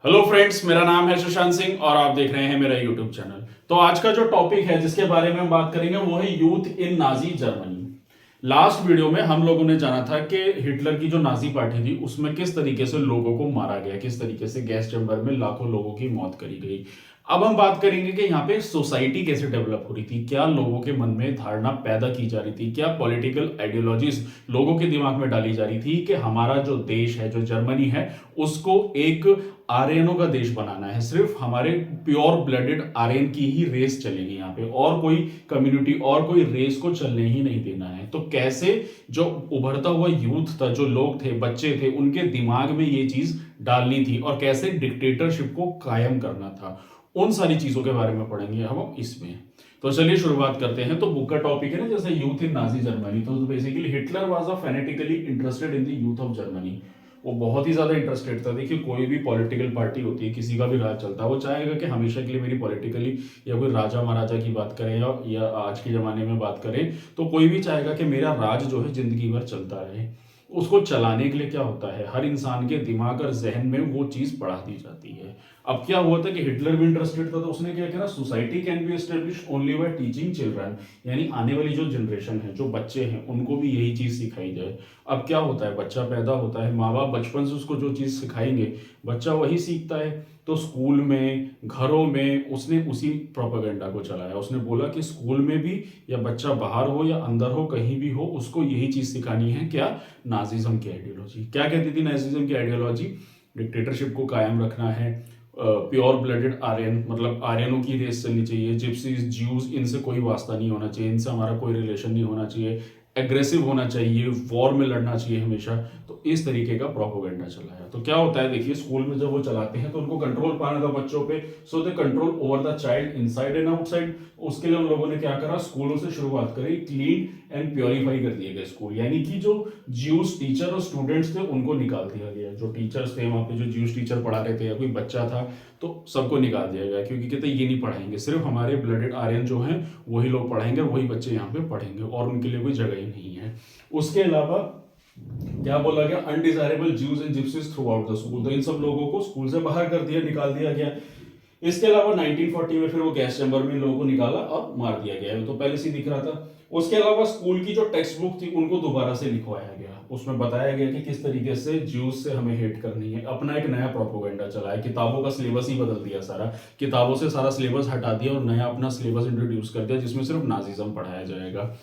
Hello friends, मेरा नाम है सुशांत सिंह और आप देख रहे हैं मेरा यूट्यूब चैनल। तो आज का जो टॉपिक है जिसके बारे में हम बात करेंगे वो है youth in Nazi Germany. Last video में हम लोगों ने जाना था कि हिटलर की जो नाजी पार्टी थी उसमें किस तरीके से लोगों को मारा गया, किस तरीके से गैस चैम्बर में लाखों लोगों की मौत करी गई। अब हम बात करेंगे कि यहाँ पे सोसाइटी कैसे डेवलप हो रही थी, क्या लोगों के मन में धारणा पैदा की जा रही थी, क्या पॉलिटिकल आइडियोलॉजीज लोगों के दिमाग में डाली जा रही थी कि हमारा जो देश है, जो जर्मनी है, उसको एक आर्यनों का देश बनाना है। सिर्फ हमारे प्योर ब्लडेड आर्यन की ही रेस चलेगी यहाँ पे, और कोई कम्युनिटी और कोई रेस को चलने ही नहीं देना है। तो कैसे जो उभरता हुआ यूथ था, जो लोग थे, बच्चे थे, उनके दिमाग में ये चीज डालनी थी और कैसे डिक्टेटरशिप को कायम करना था, उन सारी चीजों के बारे में पढ़ेंगे हम इसमें। तो चलिए शुरुआत करते हैं। तो बुक का टॉपिक है ना, जैसे यूथ इन नाजी जर्मनी। तो basically Hitler was a fanatically interested in the youth of Germany. वो बहुत ही ज्यादा इंटरेस्टेड था। देखिए, कोई भी पॉलिटिकल पार्टी होती है, किसी का भी राज चलता है, वो चाहेगा कि हमेशा के लिए मेरी पॉलिटिकली, या कोई राजा महाराजा की बात करें या आज के जमाने में बात करें, तो कोई भी चाहेगा कि मेरा राज जो है जिंदगी भर चलता रहे। उसको चलाने के लिए क्या होता है, हर इंसान के दिमाग और जहन में वो चीज बढ़ा दी जाती है। अब क्या हुआ था कि हिटलर भी इंटरेस्टेड था, तो उसने क्या किया, society can be establish only by teaching children, यानी आने वाली जो जनरेशन है, जो बच्चे हैं, उनको भी यही चीज सिखाई जाए। अब क्या होता है, बच्चा पैदा होता है, माँ बाप बचपन से उसको जो चीज सिखाएंगे बच्चा वही सीखता है। तो स्कूल में, घरों में उसने उसी प्रोपेगेंडा को चलाया। उसने बोला कि स्कूल में भी, या बच्चा बाहर हो या अंदर हो, कहीं भी हो, उसको यही चीज सिखानी है। क्या? नाजिज्म की आइडियोलॉजी। क्या कहती थी नाजिज्म की आइडियोलॉजी? डिक्टेटरशिप को कायम रखना है, प्योर ब्लडेड आर्यन, मतलब आर्यनों की रेस चलनी चाहिए, जिप्सीज, ज्यूज, इनसे कोई वास्ता नहीं होना चाहिए, इनसे हमारा कोई रिलेशन नहीं होना चाहिए, एग्रेसिव होना चाहिए, वॉर में लड़ना चाहिए हमेशा। तो इस तरीके का प्रोपोगेंडा चलाया। तो क्या होता है, देखिए, स्कूल में जब वो चलाते हैं तो उनको कंट्रोल पाना था बच्चों पे, so they control over the child inside and outside. उसके लिए उन लोगों ने क्या करा, स्कूलों से शुरुआत करी, क्लीन एंड प्योरीफाई कर दिए गए स्कूल। यानी कि जो ज्यूस टीचर और स्टूडेंट्स थे उनको निकाल दिया गया। जो टीचर्स थे वहां पे, जो ज्यूस टीचर पढ़ा रहे थे या कोई बच्चा था, तो सबको निकाल दिया गया, क्योंकि कहते ये नहीं पढ़ाएंगे, सिर्फ हमारे ब्लडेड आर्यन जो हैं वही लोग पढ़ाएंगे, वही बच्चे यहाँ पे पढ़ेंगे, और उनके लिए कोई जगह ही नहीं है। उसके अलावा क्या बोला गया, undesirable Jews and gypsies through out the school. तो इन सब लोगों को स्कूल से बाहर कर दिया, निकाल दिया गया। इसके अलावा 1940 में फिर वो गैस चैम्बर में लोगों को निकाला और मार दिया गया। तो पहले से दिख रहा था। उसके अलावा स्कूल की जो टेक्स्ट बुक थी उनको दोबारा से लिखवाया गया। उसमें बताया गया कि किस तरीके से ज्यूज से हमें हेट करनी है। अपना एक नया प्रोपोगेंडा चलाया, किताबों का सिलेबस ही बदल दिया सारा, किताबों से सारा सिलेबस हटा दिया और नया अपना सिलेबस इंट्रोड्यूस कर दिया, जिसमें सिर्फ नाजिज्म पढ़ाया जाएगा।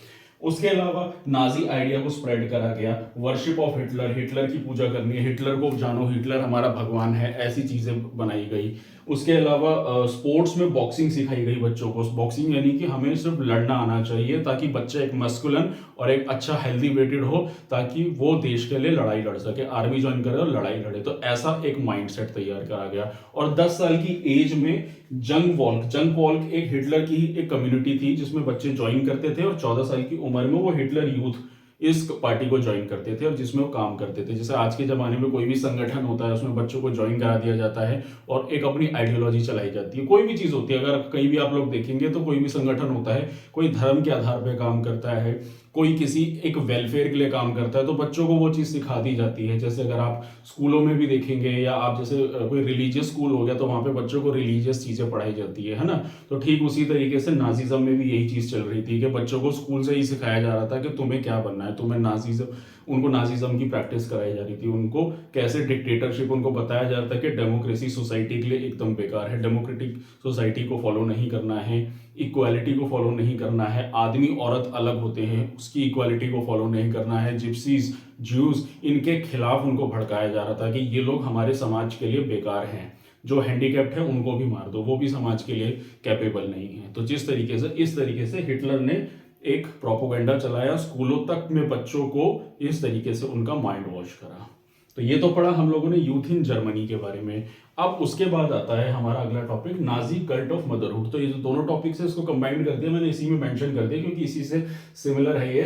उसके अलावा नाजी आइडिया को स्प्रेड करा गया, वर्शिप ऑफ हिटलर, हिटलर की पूजा करनी है, हिटलर को जानो, हिटलर हमारा भगवान है, ऐसी चीजें बनाई गई। उसके अलावा स्पोर्ट्स में बॉक्सिंग सिखाई गई बच्चों को। बॉक्सिंग यानी कि हमें सिर्फ लड़ना आना चाहिए, ताकि बच्चा एक मस्कुलन और एक अच्छा हेल्दी वेटेड हो, ताकि वो देश के लिए लड़ाई लड़ सके, आर्मी ज्वाइन करे और लड़ाई लड़े। तो ऐसा एक माइंडसेट तैयार करा गया। और 10 साल की एज में जंग वॉल्क एक हिटलर की ही एक कम्युनिटी थी, जिसमें बच्चे ज्वाइन करते थे, और 14 साल की उम्र में वो हिटलर यूथ इस पार्टी को ज्वाइन करते थे और जिसमें वो काम करते थे। जैसे आज के जमाने में कोई भी संगठन होता है, उसमें बच्चों को ज्वाइन करा दिया जाता है और एक अपनी आइडियोलॉजी चलाई जाती है। कोई भी चीज होती है, अगर कहीं भी आप लोग देखेंगे तो कोई भी संगठन होता है, कोई धर्म के आधार पर काम करता है, कोई किसी एक वेलफेयर के लिए काम करता है, तो बच्चों को वो चीज सिखा दी जाती है। जैसे अगर आप स्कूलों में भी देखेंगे, या आप जैसे कोई रिलीजियस स्कूल हो गया, तो वहां पे बच्चों को रिलीजियस चीजें पढ़ाई जाती है ना। तो ठीक उसी तरीके से नाजिज्म में भी यही चीज चल रही थी कि बच्चों को स्कूल से ही सिखाया जा रहा था कि तुम्हें क्या बनना है, तुम्हें नाजिज्म, उनको नाजिज्म की प्रैक्टिस कराई जा रही थी। उनको कैसे डिक्टेटरशिप, उनको बताया जा रहा था कि डेमोक्रेसी सोसाइटी के लिए एकदम बेकार है, डेमोक्रेटिक सोसाइटी को फॉलो नहीं करना है, इक्वालिटी को फॉलो नहीं करना है, आदमी औरत अलग होते हैं उसकी इक्वालिटी को फॉलो नहीं करना है, जिप्सीज, ज्यूज, इनके खिलाफ उनको भड़काया जा रहा था कि ये लोग हमारे समाज के लिए बेकार हैं, जो हैंडीकैप्ड है उनको भी मार दो, वो भी समाज के लिए कैपेबल नहीं है। तो जिस तरीके से, इस तरीके से हिटलर ने एक प्रोपोगेंडा चलाया, स्कूलों तक में बच्चों को इस तरीके से उनका माइंड वॉश करा। तो ये तो पढ़ा हम लोगों ने यूथ इन जर्मनी के बारे में। अब उसके बाद आता है हमारा अगला topic, Nazi cult of motherhood. तो ये जो दोनों टॉपिक्स है इसको कंबाइन कर दिया मैंने, इसी में मेंशन कर दिया क्योंकि इसी से सिमिलर है ये।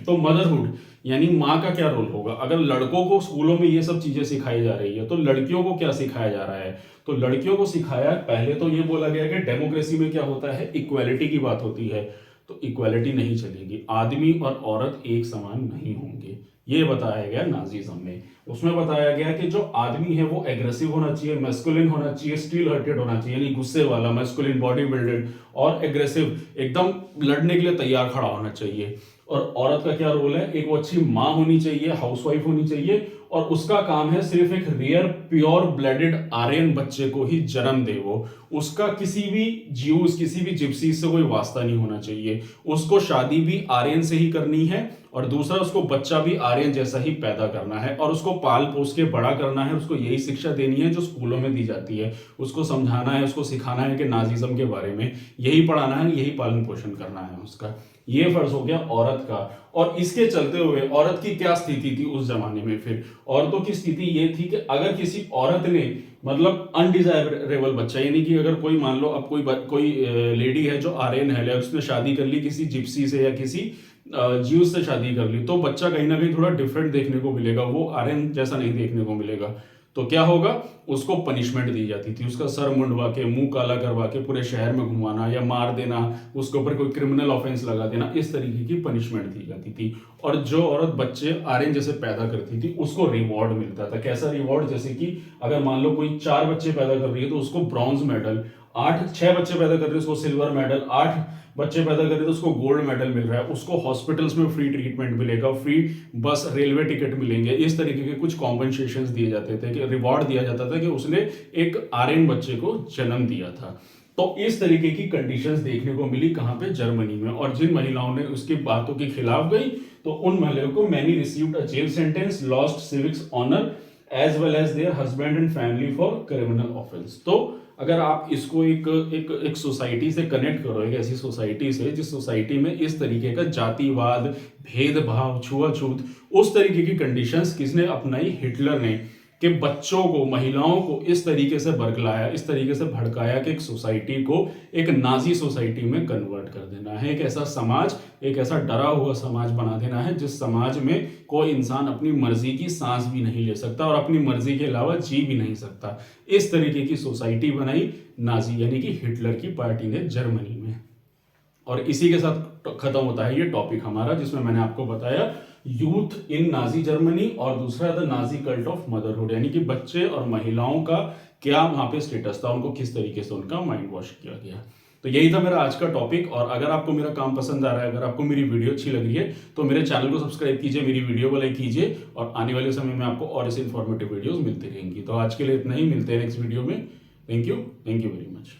तो मदरहुड यानी माँ का क्या रोल होगा। अगर लड़कों को स्कूलों में ये सब चीजें सिखाई जा रही है, तो लड़कियों को क्या सिखाया जा रहा है। तो लड़कियों को सिखाया, पहले तो ये बोला गया कि डेमोक्रेसी में क्या होता है, इक्वालिटी की बात होती है। तो इक्वालिटी नहीं चलेगी, आदमी और औरत एक समान नहीं होंगे, ये बताया गया नाजीज्म में। उसमें बताया गया कि जो आदमी है वो एग्रेसिव होना चाहिए, मैस्कुलिन होना चाहिए, स्टील हार्टेड होना चाहिए, यानी गुस्से वाला, मैस्कुलिन, बॉडी बिल्डेड और एग्रेसिव, एकदम लड़ने के लिए तैयार खड़ा होना चाहिए। और औरत का क्या रोल है, एक वो अच्छी माँ होनी चाहिए, हाउसवाइफ होनी चाहिए, और उसका काम है सिर्फ एक रेयर प्योर ब्लडेड आर्यन बच्चे को ही जन्म दे। वो उसका किसी भी ज्यूस, किसी भी जिप्सी से कोई वास्ता नहीं होना चाहिए। उसको शादी भी आर्यन से ही करनी है, और दूसरा उसको बच्चा भी आर्यन जैसा ही पैदा करना है, और उसको पाल पोस के बड़ा करना है। उसको यही शिक्षा देनी है जो स्कूलों में दी जाती है। उसको समझाना है, उसको सिखाना है कि नाजीज्म के बारे में, यही पढ़ाना है, यही पालन पोषण करना है उसका। ये फर्ज हो गया औरत का। और इसके चलते हुए औरत की क्या स्थिति थी उस जमाने में, फिर औरतों की स्थिति ये थी कि अगर किसी औरत ने मतलब अनडिजायरेबल बच्चा, यानी कि अगर कोई मान लो अब कोई लेडी है जो आर्यन है, उसने शादी कर ली किसी जिप्सी से या किसी ज्यूस से शादी कर ली, तो बच्चा कहीं ना कहीं थोड़ा डिफरेंट देखने को मिलेगा, वो आर्यन जैसा नहीं देखने को मिलेगा। तो क्या होगा, उसको पनिशमेंट दी जाती थी, उसका सर मुंडवा के, मुंह काला करवा के पूरे शहर में घुमाना, या मार देना, उसके ऊपर कोई क्रिमिनल ऑफेंस लगा देना, इस तरीके की पनिशमेंट दी जाती थी। और जो औरत बच्चे आर्यन जैसे पैदा करती थी उसको रिवॉर्ड मिलता था। कैसा रिवॉर्ड, जैसे कि अगर मान लो कोई 4 बच्चे पैदा कर रही है तो उसको ब्रॉन्ज मेडल, 6 बच्चे पैदा कर रही है उसको सिल्वर मेडल, 8 बच्चे पैदा कर रहे तो उसको गोल्ड मेडल मिल रहा है, उसको हॉस्पिटल्स में फ्री ट्रीटमेंट मिलेगा, फ्री बस रेलवे टिकट मिलेंगे। इस तरीके के कुछ कॉम्पनसेशन दिए जाते थे, कि रिवॉर्ड दिया जाता था कि उसने एक आर्यन बच्चे को जन्म दिया था। तो इस तरीके की कंडीशंस देखने को मिली कहां पे, जर्मनी में। और जिन महिलाओं ने उसकी बातों के खिलाफ गई तो उन महिलाओं को many received a jail sentence, lost civics honour as well as their husband and family for criminal offence. तो अगर आप इसको एक सोसाइटी से कनेक्ट करो, एक ऐसी सोसाइटी से जिस सोसाइटी में इस तरीके का जातिवाद, भेदभाव, छुआछूत, उस तरीके की कंडीशंस किसने अपनाई, हिटलर ने, कि बच्चों को, महिलाओं को इस तरीके से बरगलाया, इस तरीके से भड़काया कि एक सोसाइटी को एक नाजी सोसाइटी में कन्वर्ट कर देना है। एक ऐसा समाज, एक ऐसा डरा हुआ समाज बना देना है जिस समाज में कोई इंसान अपनी मर्जी की सांस भी नहीं ले सकता और अपनी मर्जी के अलावा जी भी नहीं सकता। इस तरीके की सोसाइटी बनाई नाजी यानी कि हिटलर की पार्टी ने जर्मनी में। और इसी के साथ खत्म होता है ये टॉपिक हमारा, जिसमें मैंने आपको बताया यूथ इन नाजी जर्मनी, और दूसरा the Nazi cult of motherhood, यानी कि बच्चे और महिलाओं का क्या वहां पे स्टेटस था, उनको किस तरीके से उनका माइंड वॉश किया गया। तो यही था मेरा आज का टॉपिक। और अगर आपको मेरा काम पसंद आ रहा है, अगर आपको मेरी वीडियो अच्छी लग रही है, तो मेरे चैनल को सब्सक्राइब कीजिए, मेरी वीडियो को लाइक कीजिए, और आने वाले समय में आपको और ऐसे इन्फॉर्मेटिव वीडियोस मिलती रहेंगी। तो आज के लिए इतना ही, मिलते हैं नेक्स्ट वीडियो में। Thank you very much.